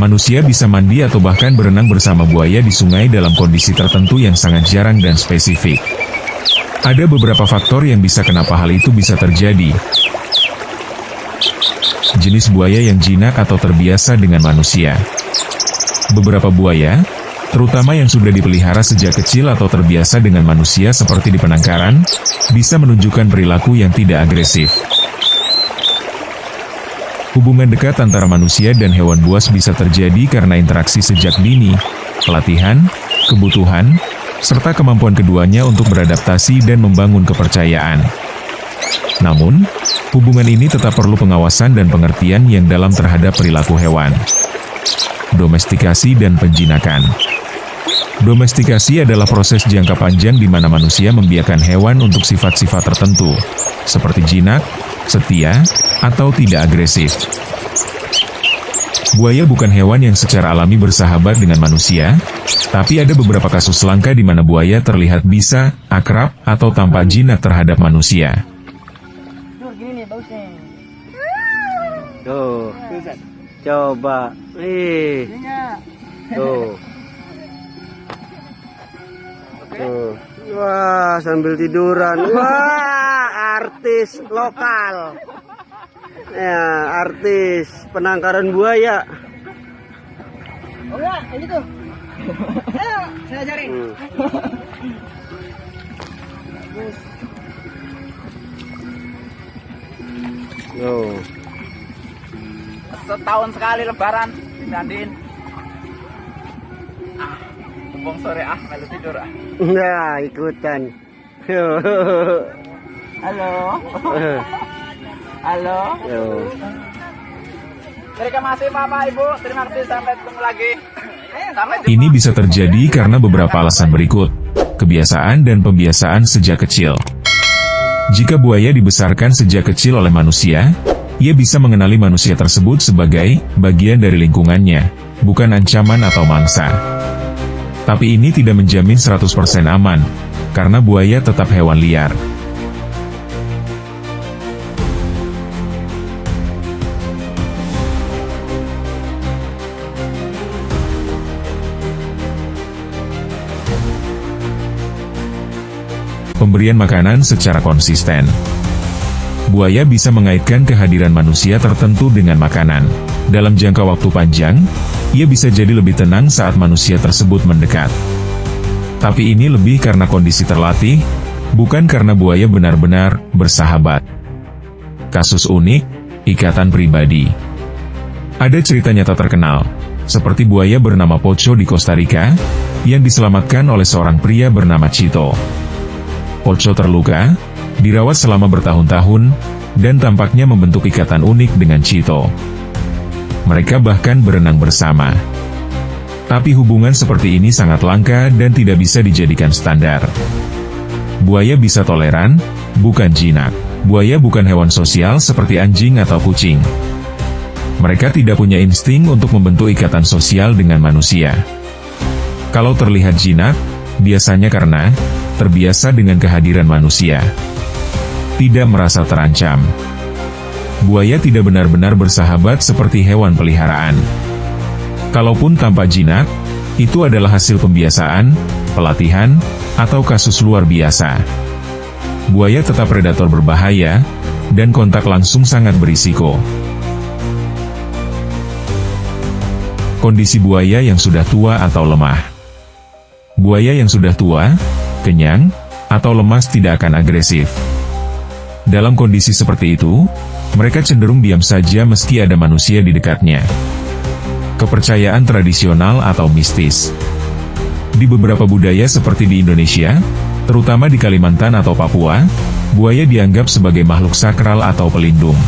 Manusia bisa mandi atau bahkan berenang bersama buaya di sungai dalam kondisi tertentu yang sangat jarang dan spesifik. Ada beberapa faktor yang bisa kenapa hal itu bisa terjadi. Jenis buaya yang jinak atau terbiasa dengan manusia. Beberapa buaya, terutama yang sudah dipelihara sejak kecil atau terbiasa dengan manusia seperti di penangkaran, bisa menunjukkan perilaku yang tidak agresif. Hubungan dekat antara manusia dan hewan buas bisa terjadi karena interaksi sejak dini, pelatihan, kebutuhan, serta kemampuan keduanya untuk beradaptasi dan membangun kepercayaan. Namun, hubungan ini tetap perlu pengawasan dan pengertian yang dalam terhadap perilaku hewan. Domestikasi dan penjinakan. Domestikasi adalah proses jangka panjang di mana manusia membiarkan hewan untuk sifat-sifat tertentu, seperti jinak, setia, atau tidak agresif. Buaya bukan hewan yang secara alami bersahabat dengan manusia, tapi ada beberapa kasus langka di mana buaya terlihat bisa, akrab, atau tampak jinak terhadap manusia. Tuh, coba, tuh. Tuh. Wah, sambil tiduran. Wah, artis lokal. Ya, artis penangkaran buaya. Oh ya, ini tuh. Ayo, saya ajarin. Tuh. Setahun sekali lebaran dimandiin. Mumpung sore melu tidur Nah, ikutan. Halo. Halo. Terima kasih Bapak Ibu, terima kasih, sampai ketemu lagi. Ini bisa terjadi karena beberapa alasan berikut. Kebiasaan dan pembiasaan sejak kecil. Jika buaya dibesarkan sejak kecil oleh manusia, ia bisa mengenali manusia tersebut sebagai bagian dari lingkungannya, bukan ancaman atau mangsa. Tapi ini tidak menjamin 100% aman, karena buaya tetap hewan liar. Pemberian makanan secara konsisten. Buaya bisa mengaitkan kehadiran manusia tertentu dengan makanan. Dalam jangka waktu panjang, ia bisa jadi lebih tenang saat manusia tersebut mendekat. Tapi ini lebih karena kondisi terlatih, bukan karena buaya benar-benar bersahabat. Kasus unik, ikatan pribadi. Ada cerita nyata terkenal, seperti buaya bernama Pocho di Costa Rica, yang diselamatkan oleh seorang pria bernama Chito. Pocho terluka, dirawat selama bertahun-tahun, dan tampaknya membentuk ikatan unik dengan Chito. Mereka bahkan berenang bersama. Tapi hubungan seperti ini sangat langka dan tidak bisa dijadikan standar. Buaya bisa toleran, bukan jinak. Buaya bukan hewan sosial seperti anjing atau kucing. Mereka tidak punya insting untuk membentuk ikatan sosial dengan manusia. Kalau terlihat jinak, biasanya karena terbiasa dengan kehadiran manusia. Tidak merasa terancam. Buaya tidak benar-benar bersahabat seperti hewan peliharaan. Kalaupun tampak jinak, itu adalah hasil pembiasaan, pelatihan, atau kasus luar biasa. Buaya tetap predator berbahaya, dan kontak langsung sangat berisiko. Kondisi buaya yang sudah tua atau lemah. Buaya yang sudah tua, kenyang, atau lemas tidak akan agresif. Dalam kondisi seperti itu, mereka cenderung diam saja meski ada manusia di dekatnya. Kepercayaan tradisional atau mistis. Di beberapa budaya seperti di Indonesia, terutama di Kalimantan atau Papua, buaya dianggap sebagai makhluk sakral atau pelindung.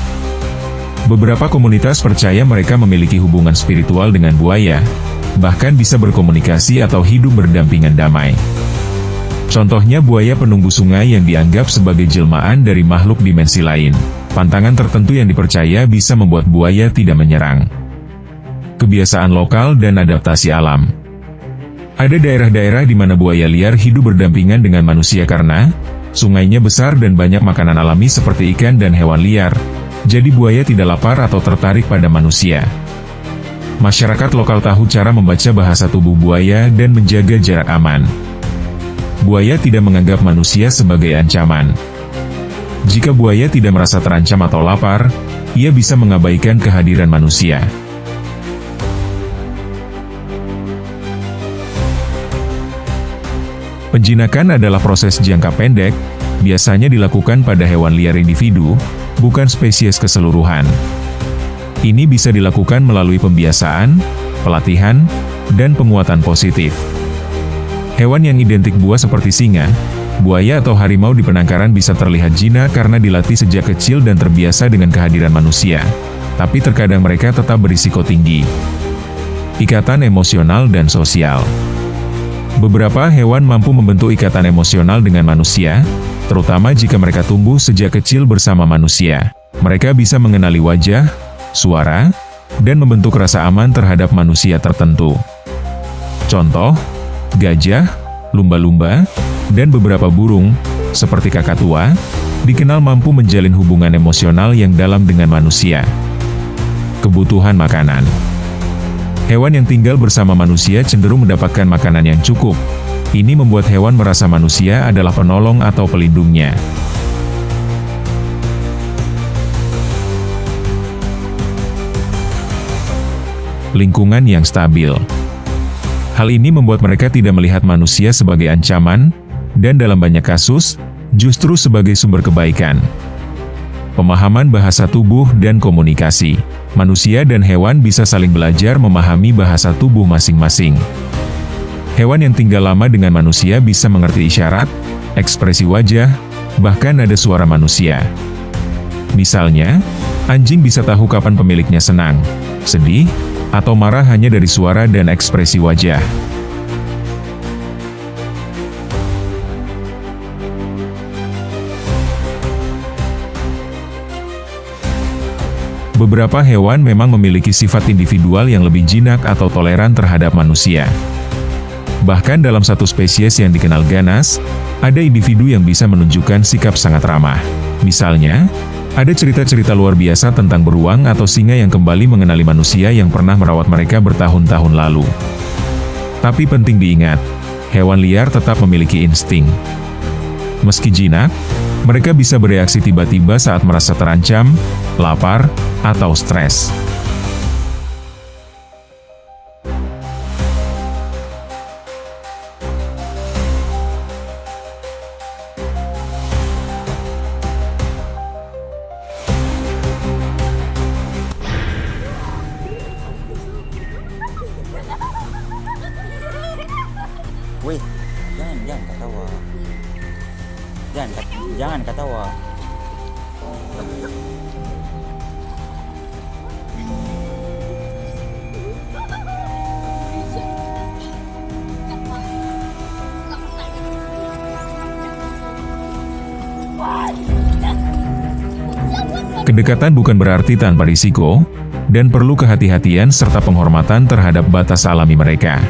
Beberapa komunitas percaya mereka memiliki hubungan spiritual dengan buaya, bahkan bisa berkomunikasi atau hidup berdampingan damai. Contohnya buaya penunggu sungai yang dianggap sebagai jelmaan dari makhluk dimensi lain. Pantangan tertentu yang dipercaya bisa membuat buaya tidak menyerang. Kebiasaan lokal dan adaptasi alam. Ada daerah-daerah di mana buaya liar hidup berdampingan dengan manusia karena sungainya besar dan banyak makanan alami seperti ikan dan hewan liar. Jadi buaya tidak lapar atau tertarik pada manusia. Masyarakat lokal tahu cara membaca bahasa tubuh buaya dan menjaga jarak aman. Buaya tidak menganggap manusia sebagai ancaman. Jika buaya tidak merasa terancam atau lapar, ia bisa mengabaikan kehadiran manusia. Penjinakan adalah proses jangka pendek, biasanya dilakukan pada hewan liar individu, bukan spesies keseluruhan. Ini bisa dilakukan melalui pembiasaan, pelatihan, dan penguatan positif. Hewan yang identik buas seperti singa, buaya atau harimau di penangkaran bisa terlihat jinak karena dilatih sejak kecil dan terbiasa dengan kehadiran manusia. Tapi terkadang mereka tetap berisiko tinggi. Ikatan emosional dan sosial. Beberapa hewan mampu membentuk ikatan emosional dengan manusia, terutama jika mereka tumbuh sejak kecil bersama manusia. Mereka bisa mengenali wajah, suara, dan membentuk rasa aman terhadap manusia tertentu. Contoh, gajah, lumba-lumba, dan beberapa burung, seperti kakatua, dikenal mampu menjalin hubungan emosional yang dalam dengan manusia. Kebutuhan makanan. Hewan yang tinggal bersama manusia cenderung mendapatkan makanan yang cukup. Ini membuat hewan merasa manusia adalah penolong atau pelindungnya. Lingkungan yang stabil. Hal ini membuat mereka tidak melihat manusia sebagai ancaman, dan dalam banyak kasus, justru sebagai sumber kebaikan. Pemahaman bahasa tubuh dan komunikasi. Manusia dan hewan bisa saling belajar memahami bahasa tubuh masing-masing. Hewan yang tinggal lama dengan manusia bisa mengerti isyarat, ekspresi wajah, bahkan nada suara manusia. Misalnya, anjing bisa tahu kapan pemiliknya senang, sedih, atau marah hanya dari suara dan ekspresi wajah. Beberapa hewan memang memiliki sifat individual yang lebih jinak atau toleran terhadap manusia. Bahkan dalam satu spesies yang dikenal ganas, ada individu yang bisa menunjukkan sikap sangat ramah. Misalnya, ada cerita-cerita luar biasa tentang beruang atau singa yang kembali mengenali manusia yang pernah merawat mereka bertahun-tahun lalu. Tapi penting diingat, hewan liar tetap memiliki insting. Meski jinak, mereka bisa bereaksi tiba-tiba saat merasa terancam, lapar, atau stres. Wih, jangan ketawa. Jangan ketawa. Kedekatan bukan berarti tanpa risiko, dan perlu kehati-hatian serta penghormatan terhadap batas alami mereka.